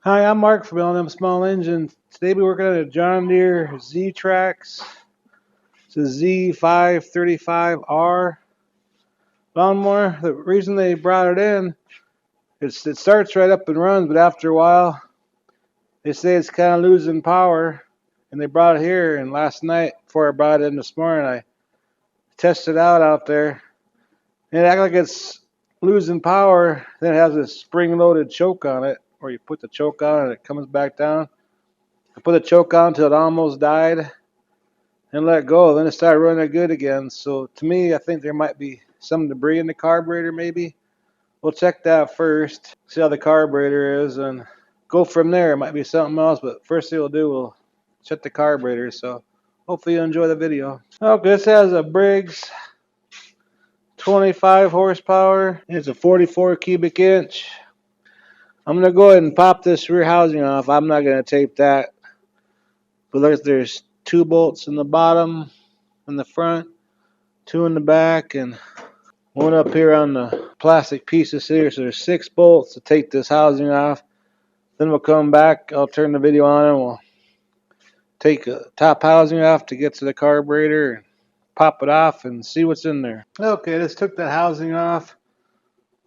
Hi, I'm Mark from L&M Small Engine. Today we're working on a John Deere ZTrak. It's a Z535R lawnmower. The reason they brought it in is it starts right up and runs, but after a while they say it's kind of losing power. And they brought it here, and last night before I brought it in this morning, I tested it out there. And it acts like it's losing power. Then it has a spring-loaded choke on it, where you put the choke on and it comes back down. I put the choke on until it almost died and let go. Then it started running good again. So to me, I think there might be some debris in the carburetor maybe. We'll check that first, see how the carburetor is, and go from there. It might be something else, but first thing we'll do, we'll check the carburetor. So hopefully you enjoy the video. Okay, this has a Briggs 25 horsepower. It's a 44 cubic inch. I'm going to go ahead and pop this rear housing off. I'm not going to tape that. But look, there's 2 bolts in the bottom in the front, 2 in the back, and 1 up here on the plastic pieces here. So there's 6 bolts to take this housing off. Then we'll come back. I'll turn the video on and we'll take the top housing off to get to the carburetor and pop it off and see what's in there. Okay, just took that housing off.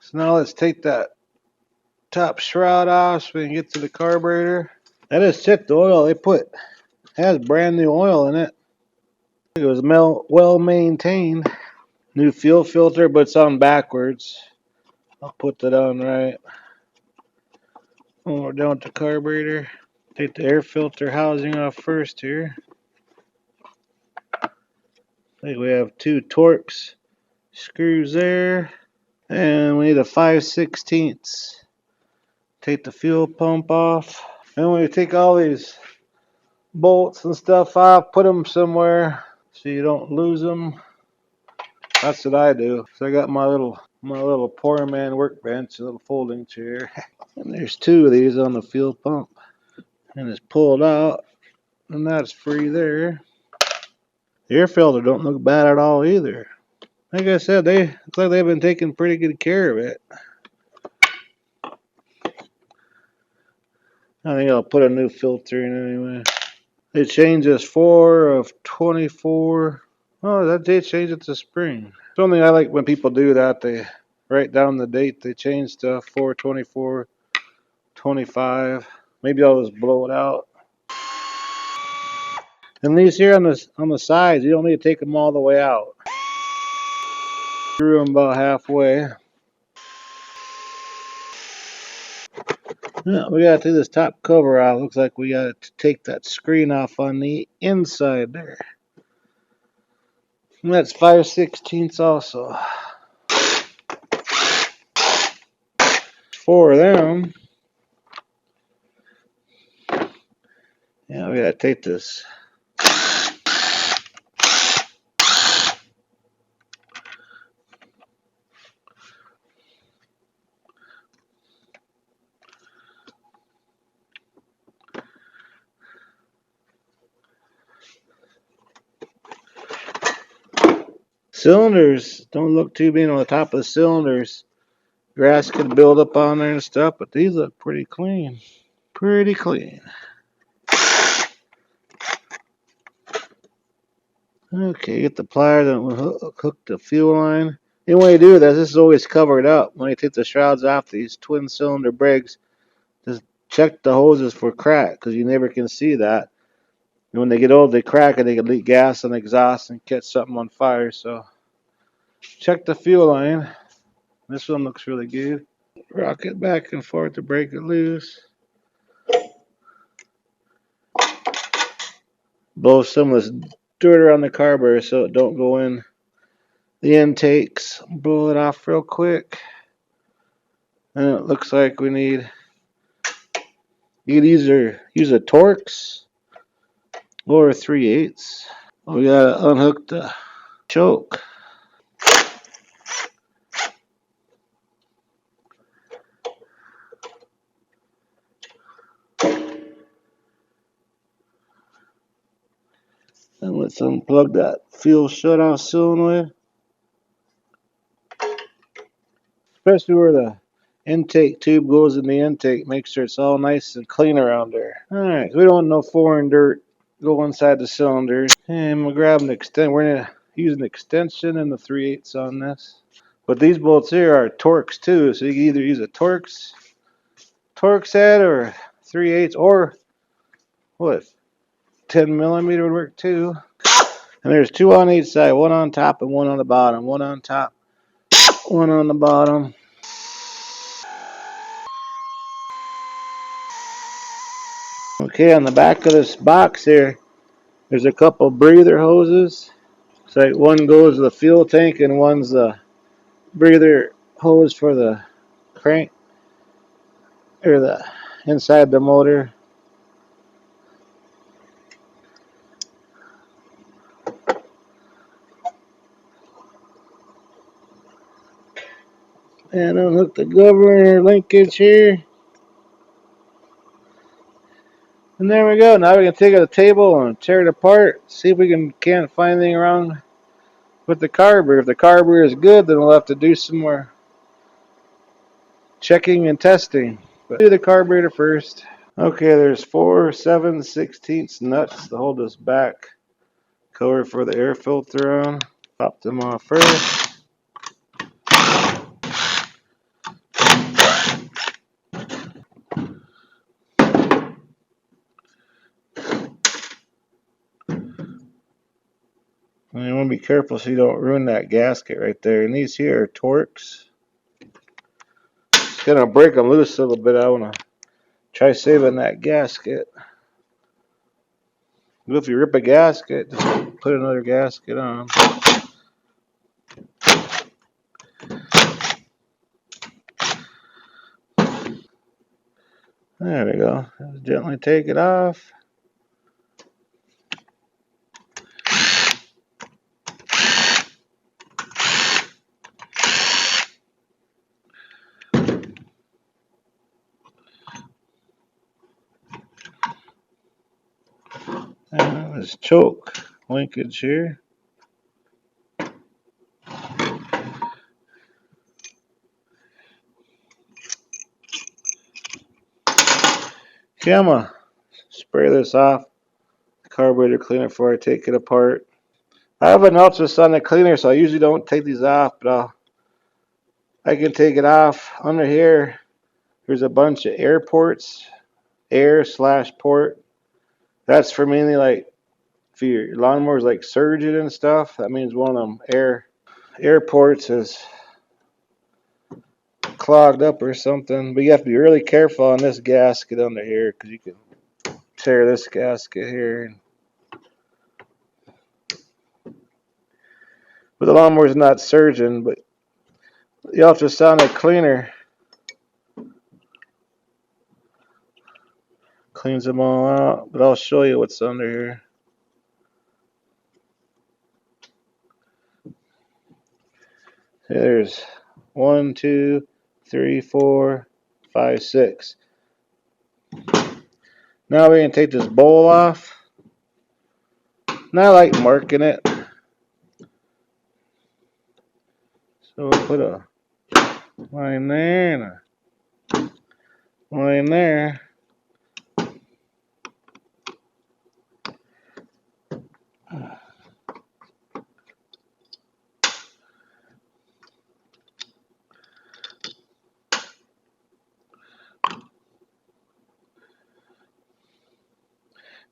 So now let's take that top shroud off so we can get to the carburetor. I just checked the oil. It has brand new oil in it. It was well maintained. New fuel filter, but it's on backwards. I'll put that on right. When we're done with the carburetor, take the air filter housing off first here. I think we have 2 Torx screws there. And we need a 5/16. Take the fuel pump off. And when you take all these bolts and stuff off, put them somewhere so you don't lose them. That's what I do. So I got my little poor man workbench, a little folding chair. And there's 2 of these on the fuel pump. And it's pulled out, and that's free there. The air filter don't look bad at all either. Like I said, looks like they've been taking pretty good care of it. I think I'll put a new filter in anyway. They changed this 4 of 24. Oh, that did change it to spring. Something I like when people do that. They write down the date they change stuff. 4/24, 25. Maybe I'll just blow it out. And these here on the sides, you don't need to take them all the way out. Screw them about halfway. Yeah, we gotta take this top cover out. Looks like we gotta take that screen off on the inside there. And that's 5/16 also. 4 of them. Yeah, we gotta take this. Cylinders don't look too bad on the top of the cylinders. Grass could build up on there and stuff, but these look pretty clean. Pretty clean. Okay, get the pliers and we'll hook the fuel line. And when you do this is always covered up. When you take the shrouds off these twin cylinder Briggs, just check the hoses for crack because you never can see that. And when they get old, they crack and they can leak gas and exhaust and catch something on fire. So check the fuel line. This one looks really good. Rock it back and forth to break it loose. Blow some of this dirt around the carburetor so it don't go in the intakes. Blow it off real quick. And it looks like we need, you could either use a Torx or a 3/8. We gotta unhook the choke. And let's unplug that fuel shutoff cylinder. Especially where the intake tube goes in the intake. Make sure it's all nice and clean around there. Alright, so we don't want no foreign dirt go inside the cylinders. And we'll grab an extension. We're going to use an extension and the 3/8 on this. But these bolts here are Torx too, so you can either use a Torx head or 3/8 or what? 10 millimeter would work too. And there's two on each side, one on top and one on the bottom. One on top, one on the bottom. Okay, on the back of this box here, there's a couple breather hoses. So like one goes to the fuel tank and one's the breather hose for the crank or the inside the motor. And unhook the governor linkage here. And there we go. Now we can take it to the table and tear it apart. See if we can't find anything wrong with the carburetor. If the carburetor is good, then we'll have to do some more checking and testing. But do the carburetor first. Okay, there's 4 7/16 nuts to hold this back cover for the air filter on. Pop them off first. And you want to be careful so you don't ruin that gasket right there. And these here are Torx. It's going to break them loose a little bit. I want to try saving that gasket. But if you rip a gasket, just put another gasket on. There we go. Just gently take it off. And this choke linkage here. Okay, I'm going to spray this off. Carburetor cleaner before I take it apart. I have an ultrasonic cleaner, so I usually don't take these off, but I can take it off. Under here, there's a bunch of air ports, air/port. That's for mainly like if your lawnmower's like surging and stuff. That means one of them air ports is clogged up or something. But you have to be really careful on this gasket under here because you can tear this gasket here. But the lawnmower's not surging, but the ultrasonic cleaner cleans them all out. But I'll show you what's under here. There's 1, 2, 3, 4, 5, 6. Now we can take this bowl off. And I like marking it. So we'll put a line there and a line there.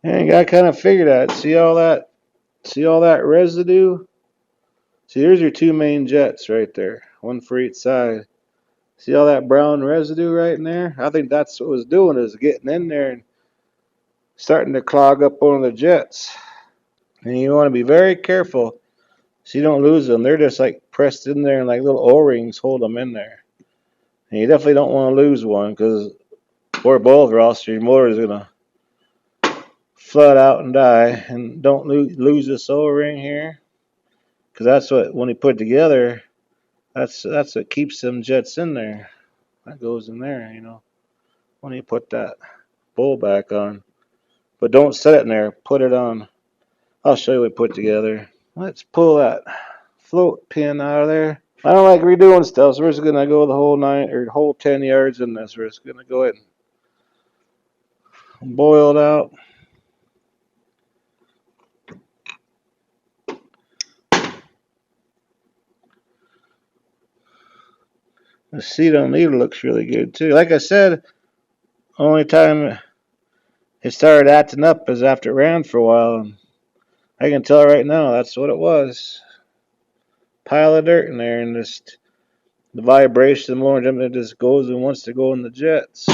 And I kind of figured that. See all that residue? See, here's your two main jets right there, one for each side. See all that brown residue right in there? I think that's what it was doing, is getting in there and starting to clog up one of the jets. And you want to be very careful so you don't lose them. They're just like pressed in there and like little O-rings hold them in there. And you definitely don't want to lose one because or both, or else your motor is going to flood out and die. And don't lose this O-ring here because that's what, when you put it together, that's what keeps them jets in there. That goes in there, you know, when you put that bowl back on. But don't set it in there. Put it on. I'll show you what we put together. Let's pull that float pin out of there. I don't like redoing stuff, so we're just gonna go the whole 10 yards in this. We're just gonna go ahead and boil it out. The seat on the needle looks really good too. Like I said, only time it started acting up is after it ran for a while, and I can tell right now that's what it was. Pile of dirt in there, and just the vibration, the more it just goes and wants to go in the jets.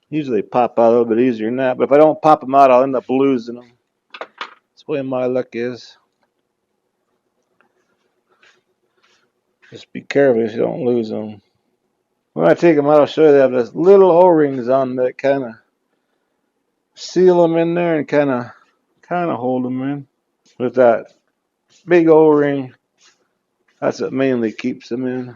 Usually pop out a little bit easier than that, but if I don't pop them out, I'll end up losing them. That's the way my luck is. Just be careful so you don't lose them. When I take them out, I'll show you they have those little O-rings on that kind of seal them in there and kind of hold them in. With that big O-ring, that's what mainly keeps them in.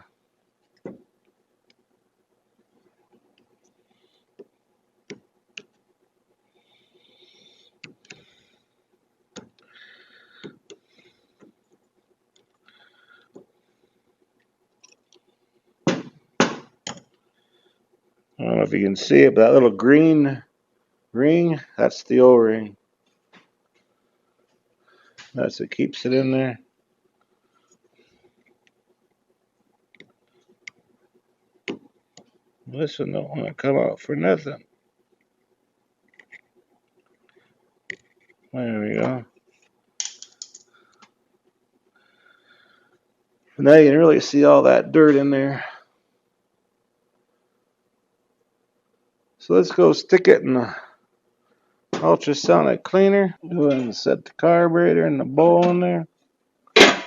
I don't know if you can see it, but that little green ring, that's the O-ring. That's what keeps it in there. This one don't want to come out for nothing. There we go. Now you can really see all that dirt in there. So let's go stick it in the ultrasonic cleaner. Go ahead and set the carburetor and the bowl in there. And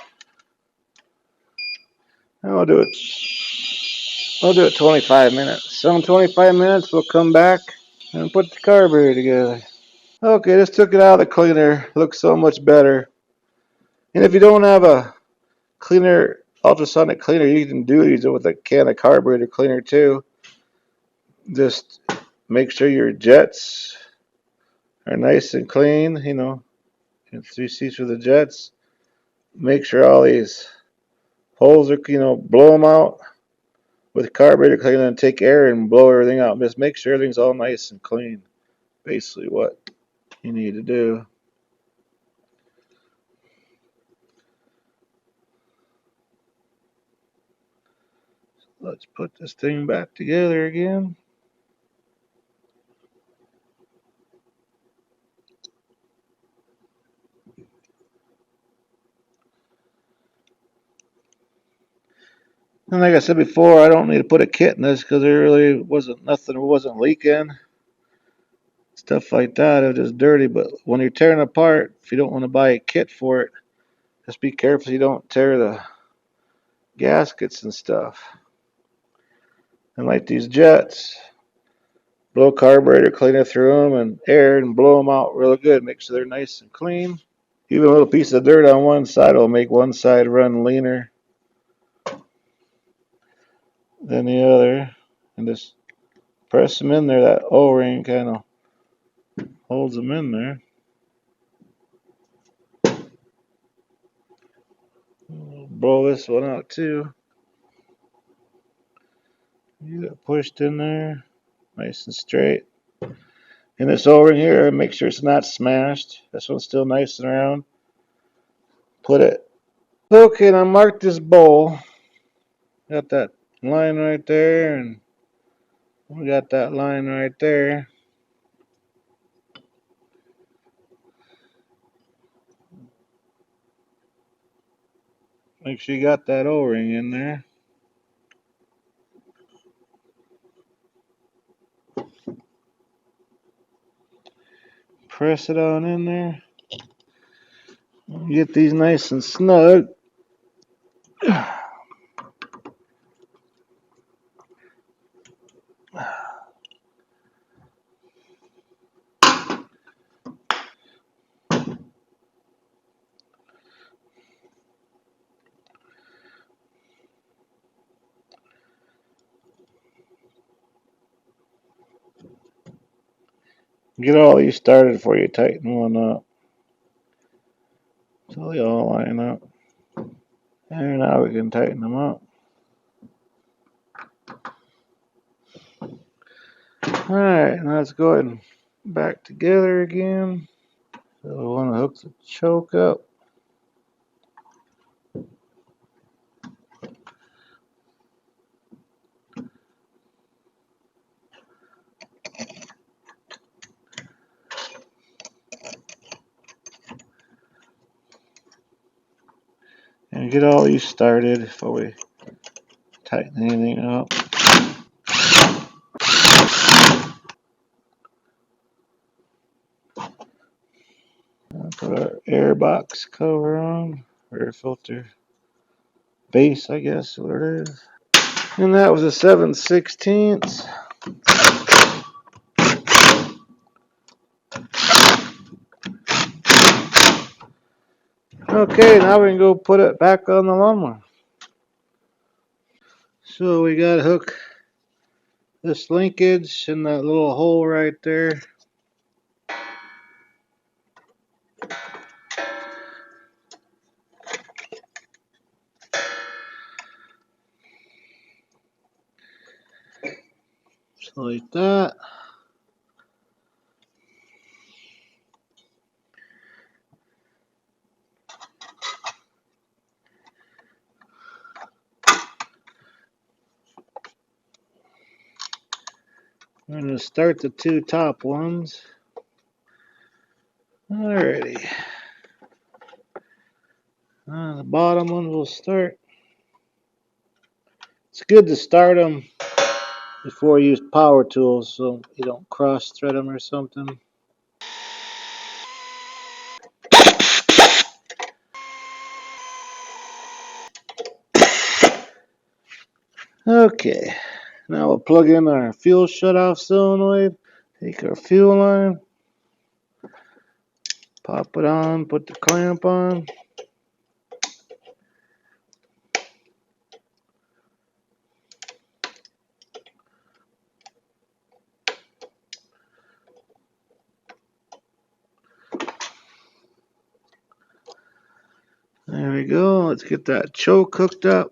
I'll do it 25 minutes. So in 25 minutes we'll come back and put the carburetor together. Okay, just took it out of the cleaner. Looks so much better. And if you don't have a cleaner, ultrasonic cleaner, you can use it with a can of carburetor cleaner too. Just make sure your jets are nice and clean, you know, and 3 for the jets. Make sure all these holes are, blow them out with carburetor cleaner and take air and blow everything out. Just make sure everything's all nice and clean. Basically what you need to do. Let's put this thing back together again. And like I said before, I don't need to put a kit in this because there really wasn't nothing, wasn't leaking. Stuff like that, it was just dirty. But when you're tearing it apart, if you don't want to buy a kit for it, just be careful you don't tear the gaskets and stuff. And like these jets, blow carburetor cleaner through them and air and blow them out real good. Make sure they're nice and clean. Even a little piece of dirt on one side will make one side run leaner than the other. And just press them in there. That O-ring kind of holds them in there. Blow this one out too. Get it pushed in there, nice and straight. And this O-ring here, make sure it's not smashed. This one's still nice and round. Put it. Okay, now mark this bowl. Got that line right there, and we got that line right there. Make sure you got that O-ring in there. Press it on in there. Get these nice and snug. Get all these started before you tighten one up. So they all line up. And now we can tighten them up. Alright, now let's go ahead and back together again. So we want to hook the choke up. And get all these started before we tighten anything up. I'll put our air box cover on, air filter base, I guess what it is. And that was a 7/16. Okay, now we can go put it back on the lawnmower. So we got to hook this linkage in that little hole right there. Just like that. I'm going to start the two top ones. Alrighty. The bottom one will start. It's good to start them before you use power tools so you don't cross thread them or something. Okay, now we'll plug in our fuel shutoff solenoid, take our fuel line, pop it on, put the clamp on. There we go, let's get that choke hooked up.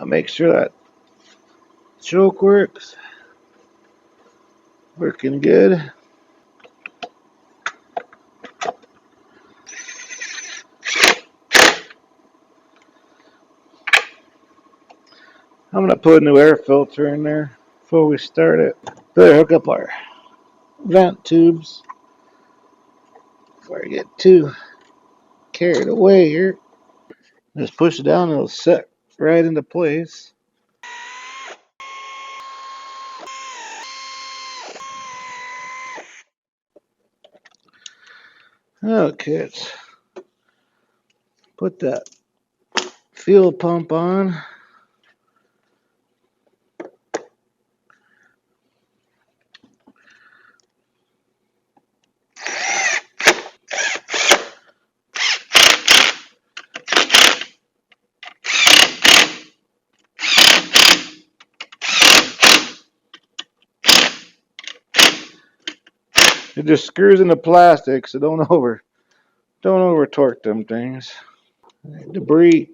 Make sure that choke works. Working good. I'm going to put a new air filter in there before we start it. Better hook up our vent tubes before I get too carried away here. Just push it down and it'll set right into place. Okay, let's put that fuel pump on. It just screws into plastic, so don't over torque them things. Debris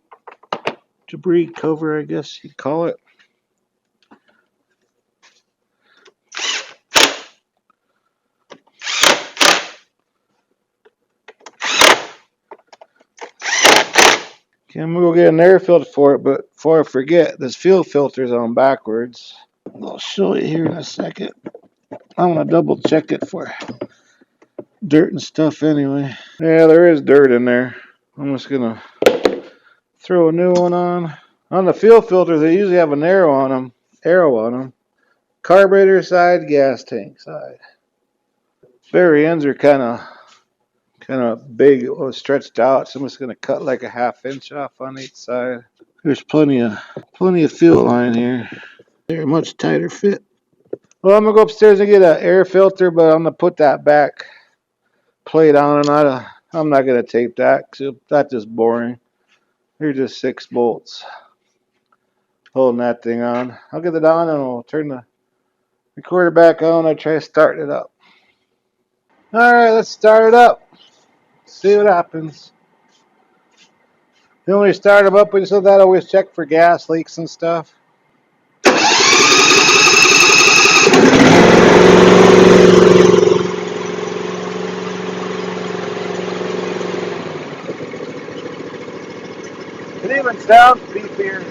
cover, I guess you'd call it. Okay, I'm gonna go get an air filter for it, but before I forget, this fuel filter's on backwards. I'll show you here in a second. I'm gonna double check it for dirt and stuff anyway. Yeah, there is dirt in there. I'm just gonna throw a new one on. On the fuel filters, they usually have an arrow on them. Carburetor side, gas tank side. Very ends are kind of big or stretched out, so I'm just gonna cut like a 1/2 inch off on each side. There's plenty of fuel line here. They're a much tighter fit. Well, I'm gonna go upstairs and get an air filter, but I'm gonna put that back plate on, and I'm not gonna tape that because that's just boring. They're just 6 bolts holding that thing on. I'll get it on and we'll turn the recorder back on. I try starting it up. All right, let's start it up. See what happens. Then when we start them up, we just let that always check for gas leaks and stuff. It even sounds beefier.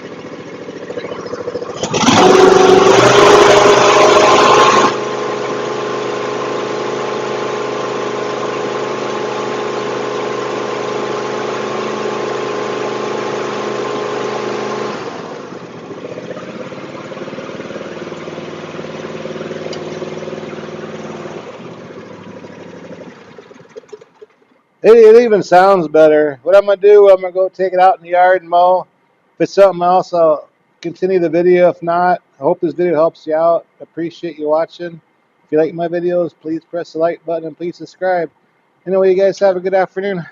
It even sounds better. What I'm going to do, I'm going to go take it out in the yard and mow. If it's something else, I'll continue the video. If not, I hope this video helps you out. Appreciate you watching. If you like my videos, please press the like button and please subscribe. Anyway, you guys have a good afternoon.